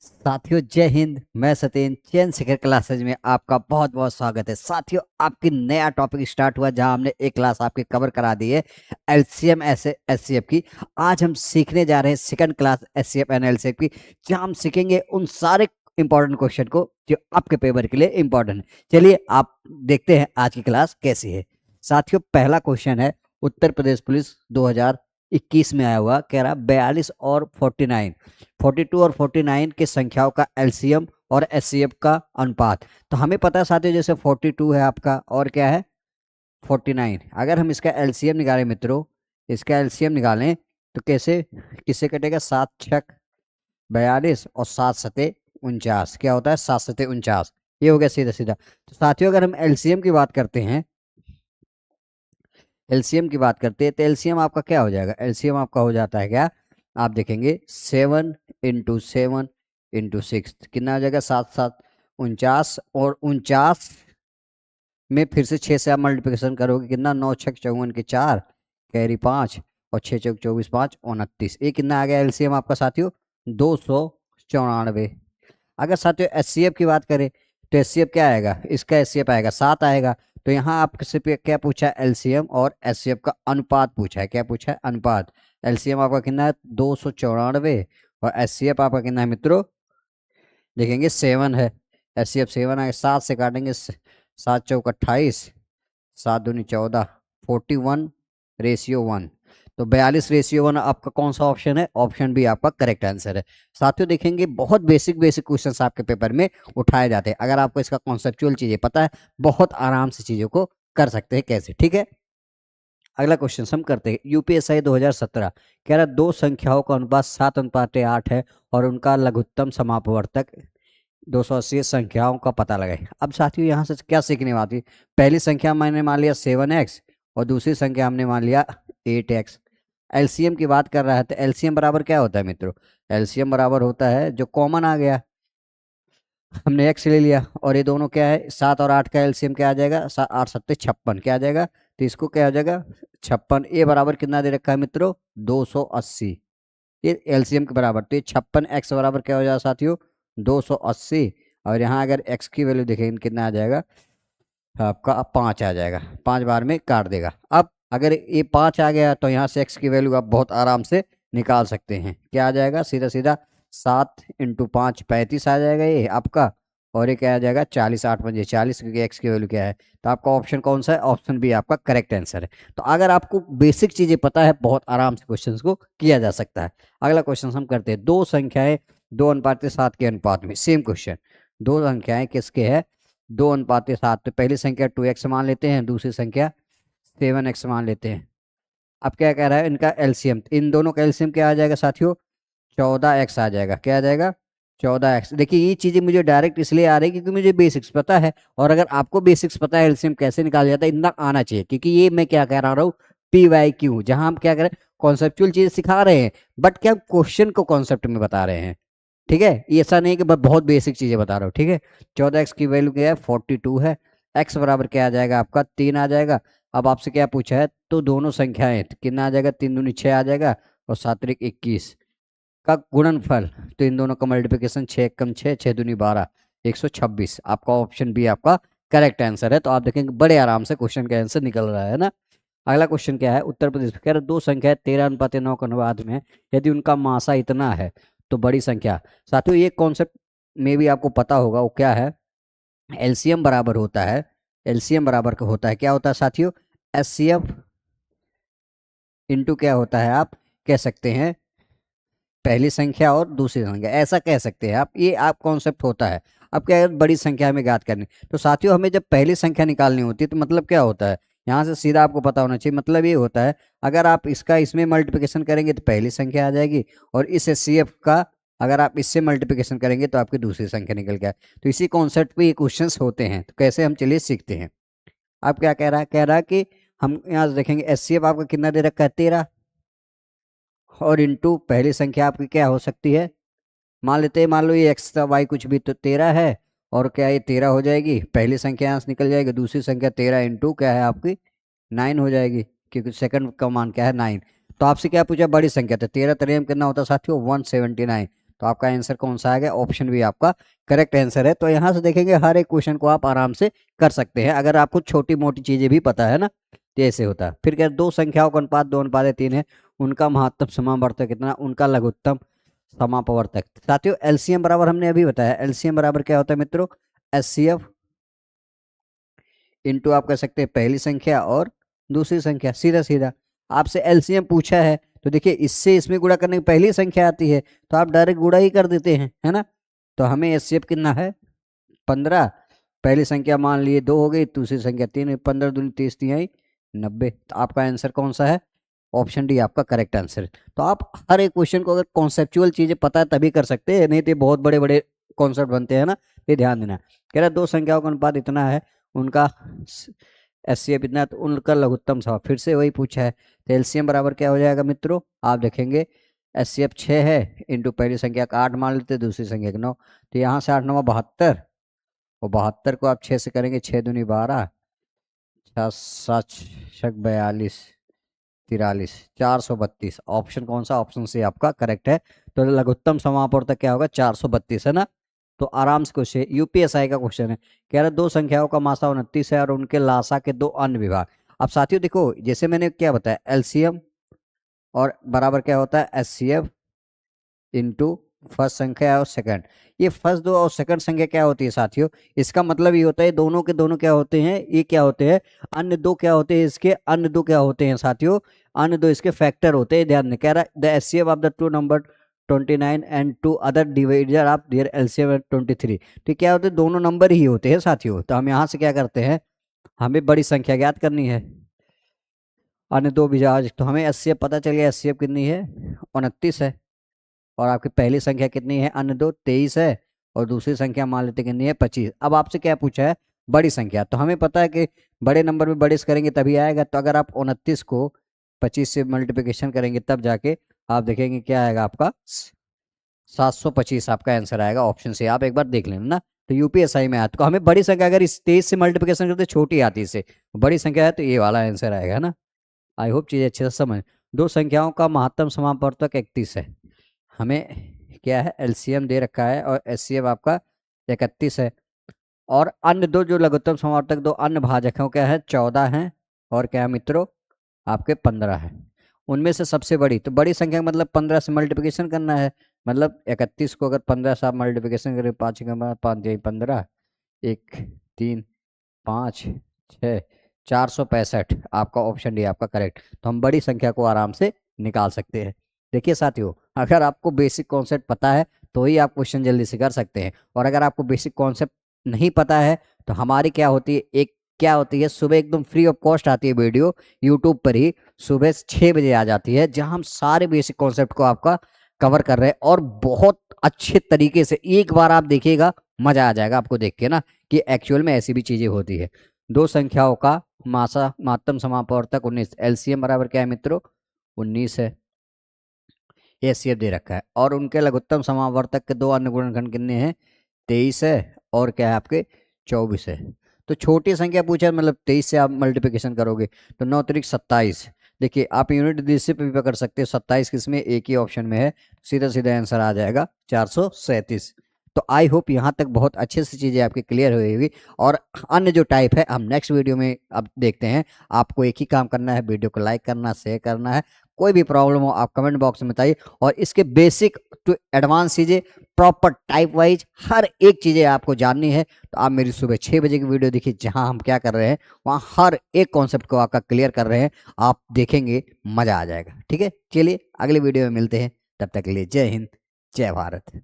साथियों जय हिंद। मैं सत्येंद्र चैन शिखर क्लासेज में आपका बहुत बहुत स्वागत है। साथियों आपकी नया टॉपिक स्टार्ट हुआ जहां हमने एक क्लास आपकी कवर करा दी है एलसीएम एचसीएफ की। आज हम सीखने जा रहे हैं second class HCF and LCF की, जहां हम सीखेंगे उन सारे इंपॉर्टेंट क्वेश्चन को जो आपके पेपर के लिए इंपॉर्टेंट है। चलिए आप देखते हैं आज की क्लास कैसी है। साथियों पहला क्वेश्चन है उत्तर प्रदेश पुलिस 2021 में आया हुआ, कह रहा 42 और 49, 42 और 49 के संख्याओं का एलसीएम और एचसीएफ का अनुपात। तो हमें पता है साथियों, जैसे 42 है आपका और क्या है 49। अगर हम इसका एलसीएम निकालें मित्रों, इसका एलसीएम निकालें तो कैसे किससे कटेगा, 7 6 42 और 7 7 49, क्या होता है 7 7 49। ये हो गया सीधा सीधा। तो साथियों अगर हम एलसीएम की बात करते हैं, एलसीएम की बात करते हैं तो एलसीएम आपका क्या हो जाएगा, एलसीएम आपका हो जाता है क्या, आप देखेंगे 7 × 7 × 6 कितना हो जाएगा 7 7 49, और 49 में फिर से 6 से आप मल्टीप्लिकेशन करोगे कितना 9 6 54 के 4 कैरी 5 और 6 चौक 24 5 29। ये कितना आ गया एलसीएम आपका साथियों 294। अगर साथियों एचसीएफ की बात करें तो एचसीएफ क्या आएगा, इसका एचसीएफ आएगा 7 आएगा। तो यहाँ आपसे क्या पूछा है, एलसीएम और एचसीएफ का अनुपात पूछा है। क्या पूछा है, अनुपात। एलसीएम आपका कितना है 294 और एचसीएफ आपका कितना है मित्रों, देखेंगे 7 है। एचसीएफ 7 आएगा, 7 से काटेंगे 7 चौक 28, 7 दूनी 14, 41/1। तो 42/1 आपका कौन सा ऑप्शन है, ऑप्शन बी आपका करेक्ट आंसर है। साथियों देखेंगे बहुत बेसिक बेसिक क्वेश्चंस आपके पेपर में उठाए जाते हैं। अगर आपको इसका कॉन्सेप्चुअल चीजें पता है, बहुत आराम से चीजों को कर सकते हैं कैसे, ठीक है। अगला क्वेश्चन हम करते हैं यूपीएसआई 2017, कह रहा दो संख्याओं का अनुपात 7:8 है और उनका लघुत्तम समापवर्तक 280 संख्याओं का पता लगाए। अब साथियों यहाँ से क्या सीखने वाली, पहली संख्या मैंने मान लिया 7x और दूसरी संख्या हमने मान लिया 8x। एलसीएम की बात कर रहा है तो एलसीएम बराबर क्या होता है मित्रों, एलसीएम बराबर होता है जो कॉमन आ गया, हमने एक्स ले लिया, और ये दोनों क्या है 7 और 8 का एलसीएम क्या आ जाएगा, 8 7 56 क्या आ जाएगा, तो इसको क्या आ जाएगा 56। ए बराबर कितना दे रखा है मित्रों 280, ये एलसीएम के बराबर। तो ये 56x बराबर क्या हो जाएगा साथियों 280। और यहाँ अगर x की वैल्यू देखेंगे कितना आ जाएगा आपका 5 आ जाएगा, 5 बार में काट देगा। अब अगर ये 5 आ गया तो यहाँ से x की वैल्यू आप बहुत आराम से निकाल सकते हैं। क्या आ जाएगा सीधा सीधा 7 × 5 35 आ जाएगा ये आपका, और ये क्या आ जाएगा 40, 8 × 5 40, क्योंकि x की वैल्यू क्या है। तो आपका ऑप्शन कौन सा है, ऑप्शन बी आपका करेक्ट आंसर है। तो अगर आपको बेसिक चीजें पता है, बहुत आराम से क्वेश्चन को किया जा सकता है। अगला क्वेश्चन हम करते हैं, दो संख्याएं 2:7 के अनुपात में, सेम क्वेश्चन, दो संख्याएं किसके है 2:7। तो पहली संख्या 2x मान लेते हैं, दूसरी संख्या 7x मान लेते हैं। अब क्या कह रहा है, इनका एलसीएम, इन दोनों का एलसीएम क्या आ जाएगा साथियों 14x आ जाएगा। क्या आ जाएगा 14x। देखिए ये चीजें मुझे डायरेक्ट इसलिए आ रही है क्योंकि मुझे बेसिक्स पता है, और अगर आपको बेसिक्स पता है एलसीएम कैसे निकाला जाता है, इतना आना चाहिए। क्योंकि ये मैं क्या कह रहा हूँ PYQ, जहां हम क्या करें कॉन्सेप्चुअल चीजें सिखा रहे हैं, बट क्या क्वेश्चन को कॉन्सेप्ट में बता रहे हैं, ठीक है। ये ऐसा नहीं कि मैं बहुत बेसिक चीजें बता रहा हूँ, ठीक है। 14x की वैल्यू क्या है 42 है, x बराबर क्या आ जाएगा आपका 3 आ जाएगा। अब आपसे क्या पूछा है, तो दोनों संख्याएं तो कितना आ जाएगा 3 दूनी 6 आ जाएगा, और 7 त्रिक 21 का गुणनफल, तो इन दोनों का मल्टीप्लिकेशन 6 कम 6 6 दूनी 12 126। आपका ऑप्शन बी आपका करेक्ट आंसर है। तो आप देखेंगे बड़े आराम से क्वेश्चन का आंसर निकल रहा है ना। अगला क्वेश्चन क्या है, उत्तर प्रदेश कह रहे दो संख्या 13:9 के अनुपात में है, यदि उनका मासा इतना है तो बड़ी संख्या। साथियों ये कॉन्सेप्ट में भी आपको पता होगा, वो क्या है, एलसीएम बराबर होता है, एलसीएम बराबर का होता है क्या होता है साथियों, एचसीएफ इंटू क्या होता है, आप कह सकते हैं पहली संख्या और दूसरी संख्या, ऐसा कह सकते हैं आप, ये आप कॉन्सेप्ट होता है। अब क्या है बड़ी संख्या में ज्ञात करनी, तो साथियों हमें जब पहली संख्या निकालनी होती है तो मतलब क्या होता है, यहाँ से सीधा आपको पता होना चाहिए। मतलब ये होता है अगर आप इसका इसमें मल्टीप्लिकेशन करेंगे तो पहली संख्या आ जाएगी, और इस एचसीएफ का अगर आप इससे मल्टीप्लिकेशन करेंगे तो आपकी दूसरी संख्या निकल गया। तो इसी कॉन्सेप्ट पे ये क्वेश्चन होते हैं। तो कैसे हम चलिए सीखते हैं। आप क्या कह रहा है, कह रहा है कि हम यहाँ से देखेंगे एचसीएफ आपका कितना दे रखा है 13, और इंटू पहली संख्या आपकी क्या हो सकती है, मान लेते हैं मान लो ये एक्स वाई कुछ भी, तो 13 है, और क्या ये 13 हो जाएगी, पहली संख्या यहाँ से निकल जाएगी, दूसरी संख्या 13 इंटू क्या है आपकी 9 हो जाएगी, क्योंकि सेकंड का मान क्या है 9। तो आपसे क्या पूछा बड़ी संख्या, तो 13 13 कितना होता है साथियों 179। तो आपका आंसर कौन सा आएगा, ऑप्शन भी आपका करेक्ट आंसर है। तो यहाँ से देखेंगे हर एक क्वेश्चन को आप आराम से कर सकते हैं अगर आपको छोटी मोटी चीजें भी पता है ना, तो ऐसे होता है। फिर क्या, दो संख्याओं का अनुपात 2:3 है, उनका महत्तम समापवर्तक कितना, उनका लघुत्तम समापवर्तक। साथियों एलसीएम बराबर हमने अभी बताया, एलसीएम बराबर क्या होता है मित्रों, एचसीएफ इंटू आप कह सकते हैं पहली संख्या और दूसरी संख्या, सीधा सीधा। आपसे एलसीएम पूछा है तो देखिए इससे इसमें गुणा करने की पहली संख्या आती है तो आप डायरेक्ट गुणा ही कर देते हैं, है ना। तो हमें एचसीएफ कितना है 15, पहली संख्या मान लिए 2 हो गई, दूसरी संख्या 3 है, 15 दूनी 30 3 90। तो आपका आंसर कौन सा है, ऑप्शन डी आपका करेक्ट आंसर है। तो आप हर एक क्वेश्चन को अगर कॉन्सेप्चुअल चीजें पता है तभी कर सकते हैं, नहीं तो बहुत बड़े बड़े कॉन्सेप्ट बनते हैं ना, ये ध्यान देना। कह रहा दो संख्याओं का अनुपात इतना है, उनका एचसीएफ इतना है, तो उनका लघुत्तम सम, फिर से वही पूछा है। तो एलसीएम बराबर क्या हो जाएगा मित्रों, आप देखेंगे एचसीएफ 6 है इंटू पहली संख्या का 8 मान लेते, दूसरी संख्या का 9। तो यहाँ से 8 9 72, और 72 को आप 6 से करेंगे, 6 दूनी 12, 7 7 42 43 432। ऑप्शन कौन सा, ऑप्शन सी आपका करेक्ट है। तो लघुत्तम समापवर्तक क्या होगा 432, है ना। तो आराम से क्वेश्चन, यूपीएसआई का क्वेश्चन है, कह रहा है दो संख्याओं का मासा 29 है और उनके लासा के दो अन्य विभाग। अब साथियों देखो जैसे मैंने क्या बताया, एलसीएम और बराबर क्या होता है एचसीएफ इंटू फर्स्ट संख्या और सेकंड। ये फर्स्ट दो और सेकंड संख्या क्या होती है साथियों, इसका मतलब ये होता है दोनों के दोनों क्या होते हैं, ये क्या होते हैं, अन्य दो क्या होते हैं इसके, अन्य दो क्या होते हैं साथियों, अन्य दो इसके फैक्टर होते हैं। ध्यान दें, कह रहा है the HCF of the two number 29 and two other divisor of their LCM 23। तो क्या होते हैं, दोनों नंबर ही होते हैं साथियों। तो हम यहाँ से क्या करते हैं, हमें बड़ी संख्या ज्ञात करनी है, अन्य दो विभाजक। तो हमें एचसीएफ पता चल गया, एचसीएफ कितनी है 29 है, और आपकी पहली संख्या कितनी है, अन्य दो 23 है, और दूसरी संख्या मान लेते कितनी है 25। अब आपसे क्या पूछा है, बड़ी संख्या। तो हमें पता है कि बड़े नंबर में बड़े से करेंगे तभी आएगा। तो अगर आप 29 को 25 से मल्टीप्लिकेशन करेंगे तब जाके आप देखेंगे क्या आएगा, आपका 725 आपका आंसर आएगा, ऑप्शन से आप एक बार देख लेना ना। तो यूपीएसआई में आता, तो हमें बड़ी संख्या अगर इस 23 से मल्टीप्लिकेशन करते छोटी आती है इससे, बड़ी संख्या है तो ये वाला आंसर आएगा ना। आई होप चीज़ अच्छे से समझ। दो संख्याओं का महत्तम समापवर्तक 31 है, हमें क्या है एलसीएम दे रखा है, और एचसीएफ आपका 31 है, और अन्य दो जो लघुत्तम समावर्तक दो अन्य भाजकों क्या है 14 हैं, और क्या है मित्रों आपके 15 है। उनमें से सबसे बड़ी, तो बड़ी संख्या का मतलब 15 से मल्टीप्लिकेशन करना है, मतलब 31 को अगर 15 से आप मल्टीप्लिकेशन करें, 5 का 5 15, 1 3 5 6 465, आपका ऑप्शन डी आपका करेक्ट। तो हम बड़ी संख्या को आराम से निकाल सकते हैं। देखिए साथियों, अगर आपको बेसिक कॉन्सेप्ट पता है तो ही आप क्वेश्चन जल्दी से कर सकते हैं, और अगर आपको बेसिक कॉन्सेप्ट नहीं पता है तो हमारी क्या होती है, एक क्या होती है, सुबह एकदम फ्री ऑफ कॉस्ट आती है वीडियो यूट्यूब पर ही, सुबह 6 बजे आ जाती है, जहां हम सारे बेसिक कॉन्सेप्ट को आपका कवर कर रहे हैं, और बहुत अच्छे तरीके से। एक बार आप देखिएगा, मजा आ जाएगा आपको देख के ना, कि एक्चुअल में ऐसी भी चीजें होती है। दो संख्याओं का मासा महत्तम समापवर्तक 19, एलसीएम बराबर क्या है मित्रों 19 है, एचसीएफ दे रखा है, और उनके लघुत्तम समावर्तक के दो अन्य गुणनखंड कितने हैं 23 है, और क्या है आपके 24 है। तो छोटी संख्या पूछा है, मतलब 23 से आप मल्टीप्लिकेशन करोगे तो 9 त्रिक 27। देखिए आप यूनिट दिशा पे भी पकड़ सकते हो, 27 किसमें, एक ही ऑप्शन में है, सीधा सीधा आंसर आ जाएगा 437। तो आई होप यहाँ तक बहुत अच्छे से चीज़ें आपकी क्लियर हुई होगी, और अन्य जो टाइप है हम नेक्स्ट वीडियो में अब देखते हैं। आपको एक ही काम करना है, वीडियो को लाइक करना, शेयर करना है। कोई भी प्रॉब्लम हो आप कमेंट बॉक्स में बताइए, और इसके बेसिक टू एडवांस चीज़ें प्रॉपर टाइप वाइज हर एक चीज़ें आपको जाननी है तो आप मेरी सुबह 6 बजे की वीडियो देखिए, जहां हम क्या कर रहे हैं वहां हर एक कॉन्सेप्ट को आपका क्लियर कर रहे हैं। आप देखेंगे मज़ा आ जाएगा। ठीक है, चलिए अगले वीडियो में मिलते हैं, तब तक के लिए जय हिंद, जय भारत।